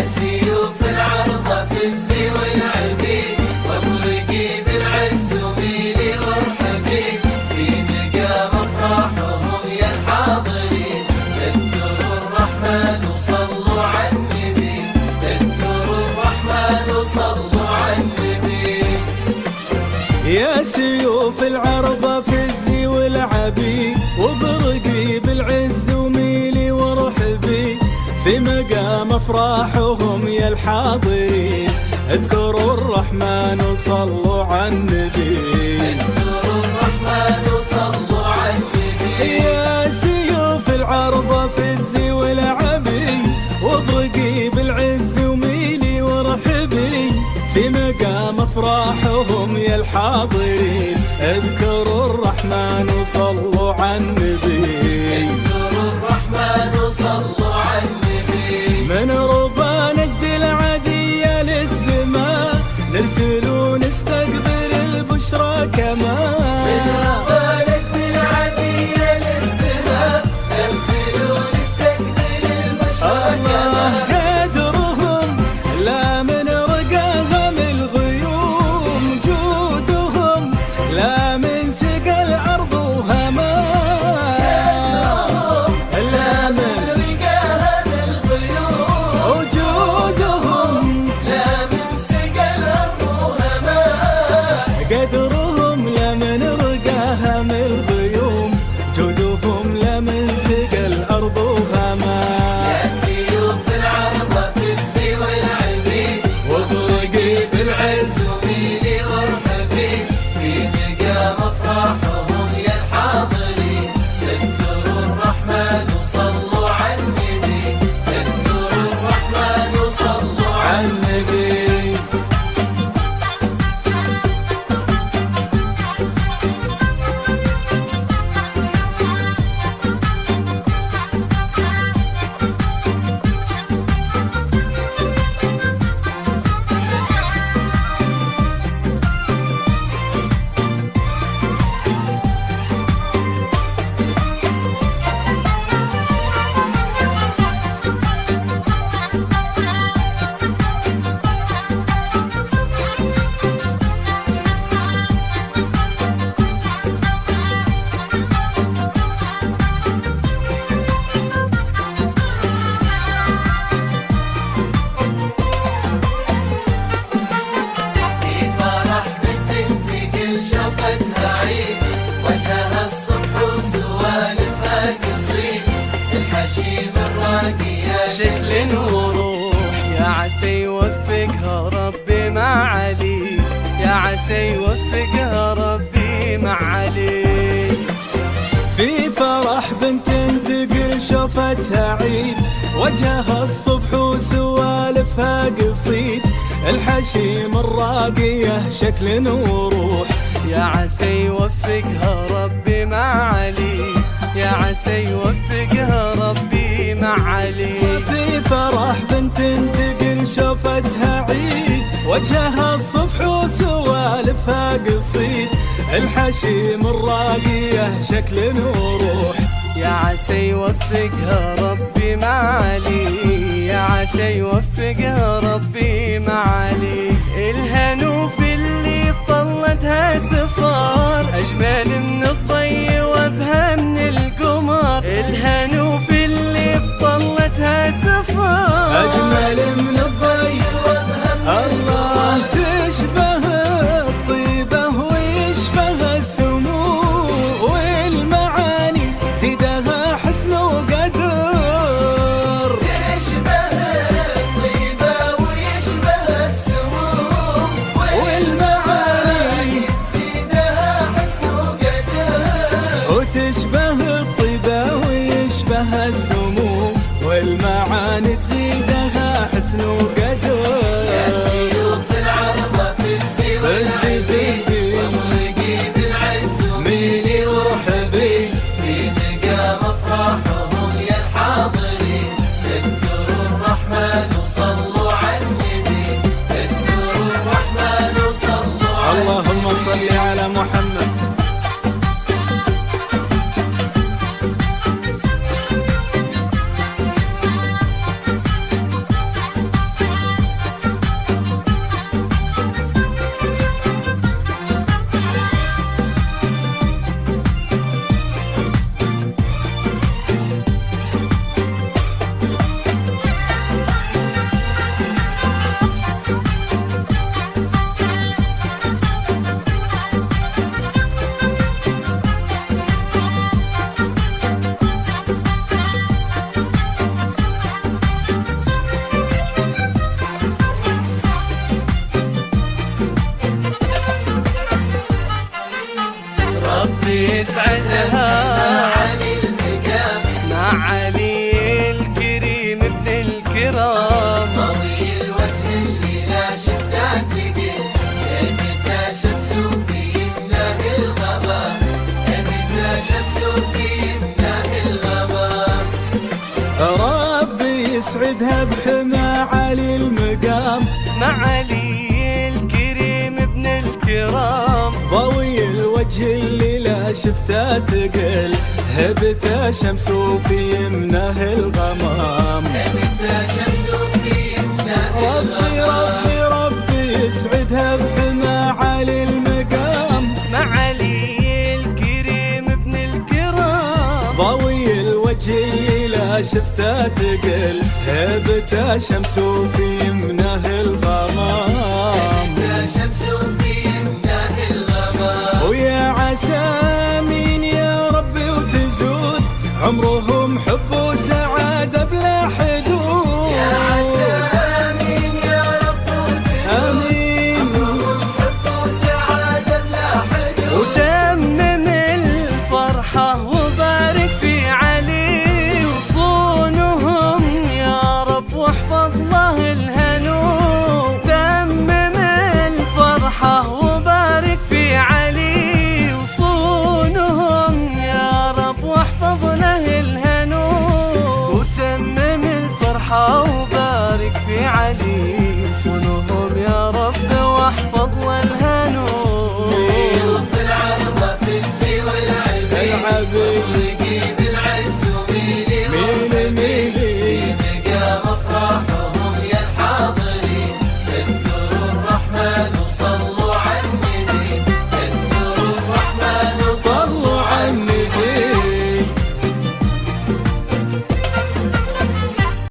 سيوف العرضة في الزي والعبيد، وابرقي بالعز وميلي وارحبي، في مقام افراحهم يا الحاضرين، اذكروا الرحمن وصلوا على النبي، اذكروا الرحمن وصلوا على النبي. يا سيوف العرضة في الزي والعبيد، وبرقي بالعز وميلي وارحبي، في مقام افراحهم يا الحاضرين، اذكروا الرحمن وصلوا على النبي، اذكروا الرحمن وصلوا على النبي. يا سيوف العرضة في الزي والعبيد، وبرقي بالعز وميلي وارحبي، في مقام افراحهم يا الحاضرين، اذكروا الرحمن وصلوا على النبي، اذكروا الرحمن وصلوا على النبي. من ربى نجد العدية للسماء، نرسل ونستقبل البشرى كمان، من ربى نجد العدية للسماء، نرسل ونستقبل البشرى كمان. قدرهم لا من رقاهم الغيوم، جودهم لا من سقى الأرض وهمان، لا من رقاهم الغيوم، وجودهم لا من سقى الأرض وهمان. قدرهم لا من رقاهم الغيوم، جودهم لا من سقى الأرض وهمان. يا سيوف العرضة في الزي والعبيد، وابرقي بالعز وميلي وارحبي، في مقام افراحهم يا الحاضرين، اذكروا الرحمن وصلوا على النبي، اذكروا الرحمن وصلوا على النبي. في فرح بنت تقل شوفتها عيد، وجهها الصبح وسوالفها قصيد، الحشيم الراقية شكل وروح، يا عسى يوفقها ربي مع علي، يا عسى يوفقها ربي مع علي. في فرح بنت تقل شوفتها عيد، وجهها الصبح وسوالفها قصيد، الحشيم الراقية شكل وروح، يا عسى يوفقها ربي مع علي، يا عسى يوفقها ربي مع علي. في فرح بنت تقل شوفتها عيد، وجهها الصبح وسوالفها قصيد، الحشيم الراقية شكل وروح، يا عسى يوفقها ربي مع علي، يا عسى يوفقها ربي مع علي. الهنوف اللي بطلتها سفار، أجمل من الضي وأبهى من القمر، الهنوف اللي بطلتها سفار، أجمل من الضي الله، تشبه الطيبة ويشبه السمو، والمعاني زيدها حسن وقدر، تشبه الطيبة ويشبه السمو، والمعاني زيدها حسن وقدر. وتشبه الطيبة ويشبه السمو، والمعاني تزيدها حسن وقدر. يا سيوف العرضة في الزي والعبيد، وابرقي بالعز وميلي وارحبي، في مقام افراحهم يا الحاضرين، اذكروا الرحمن وصلوا على النبي، اذكروا الرحمن وصلوا على النبي. اللهم صل على محمد. بمعالي المقام، معالي الكريم ابن الكرام، ضوي الوجه اللي لا شفته تقل، هبته شمس في يمنه الغمام. ربي يسعدها بمعالي المقام، معالي الكريم ابن الكرام، ضوي الوجه اللي لا شفته تقل، هبته شمس في يمنه الغمام. ويا عسى مين يا ربي وتزود عمرهم حب